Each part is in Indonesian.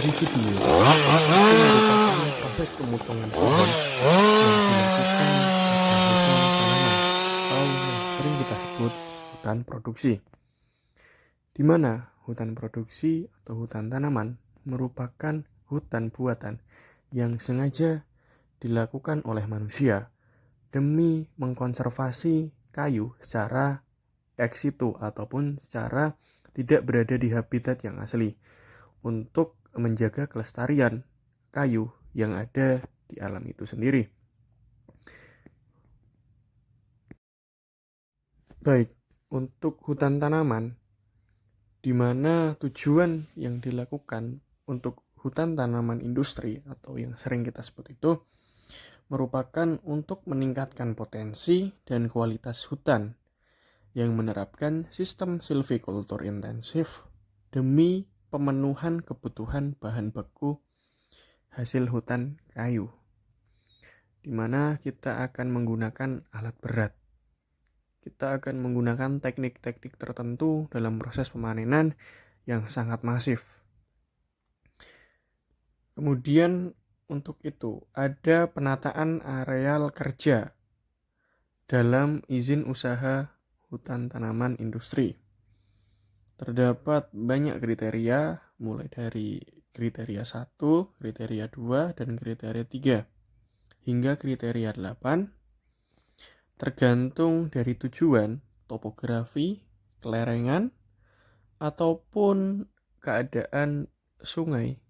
Dari video, itu merupakan proses pemotongan pohon yang dilakukan pada hutan tanaman atau yang sering kita sebut hutan produksi. Di mana hutan produksi atau hutan tanaman merupakan hutan buatan yang sengaja dilakukan oleh manusia demi mengkonservasi kayu secara ex situ ataupun secara tidak berada di habitat yang asli untuk menjaga kelestarian kayu yang ada di alam itu sendiri. Baik, untuk hutan tanaman, di mana tujuan yang dilakukan untuk hutan tanaman industri atau yang sering kita sebut itu merupakan untuk meningkatkan potensi dan kualitas hutan yang menerapkan sistem silvikultur intensif demi pemenuhan kebutuhan bahan baku hasil hutan kayu, di mana kita akan menggunakan alat berat. Kita akan menggunakan teknik-teknik tertentu dalam proses pemanenan yang sangat masif. Kemudian untuk itu ada penataan areal kerja dalam izin usaha hutan tanaman industri. Terdapat banyak kriteria, mulai dari kriteria 1, kriteria 2, dan kriteria 3, hingga kriteria 8, tergantung dari tujuan, topografi, kelerengan, ataupun keadaan sungai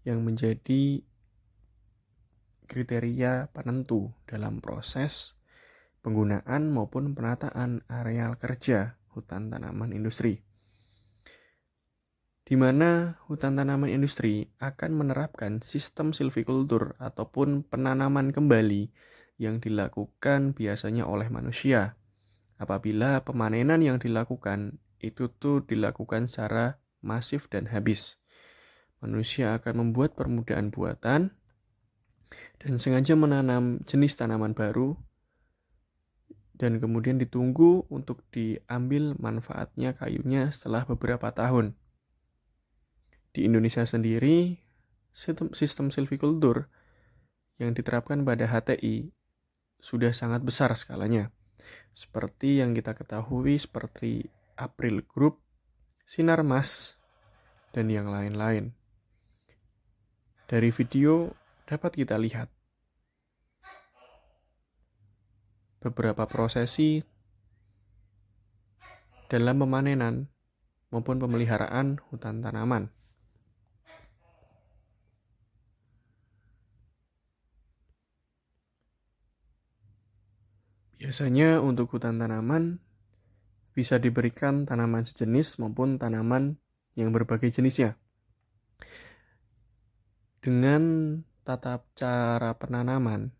yang menjadi kriteria penentu dalam proses penggunaan maupun penataan areal kerja hutan tanaman industri, di mana hutan tanaman industri akan menerapkan sistem silvikultur ataupun penanaman kembali yang dilakukan biasanya oleh manusia. Apabila pemanenan yang dilakukan itu dilakukan secara masif dan habis, manusia akan membuat permukaan buatan dan sengaja menanam jenis tanaman baru dan kemudian ditunggu untuk diambil manfaatnya kayunya setelah beberapa tahun. Di Indonesia sendiri, sistem silvikultur yang diterapkan pada HTI sudah sangat besar skalanya. Seperti yang kita ketahui seperti April Group, Sinarmas, dan yang lain-lain. Dari video dapat kita lihat beberapa prosesi dalam pemanenan maupun pemeliharaan hutan tanaman. Biasanya untuk hutan tanaman bisa diberikan tanaman sejenis maupun tanaman yang berbagai jenisnya. Dengan tata cara penanaman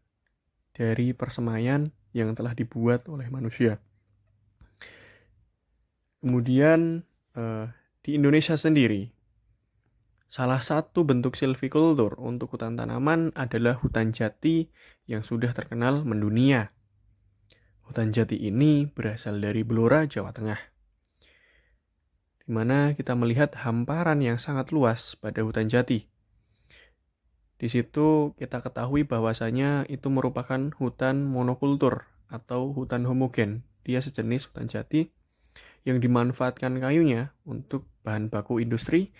dari persemaian yang telah dibuat oleh manusia. Kemudian di Indonesia sendiri, salah satu bentuk silvikultur untuk hutan tanaman adalah hutan jati yang sudah terkenal mendunia. Hutan jati ini berasal dari Blora, Jawa Tengah, di mana kita melihat hamparan yang sangat luas pada hutan jati. Di situ kita ketahui bahwasanya itu merupakan hutan monokultur atau hutan homogen. Dia sejenis hutan jati yang dimanfaatkan kayunya untuk bahan baku industri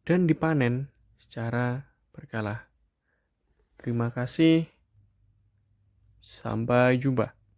dan dipanen secara berkala. Terima kasih. Sampai jumpa.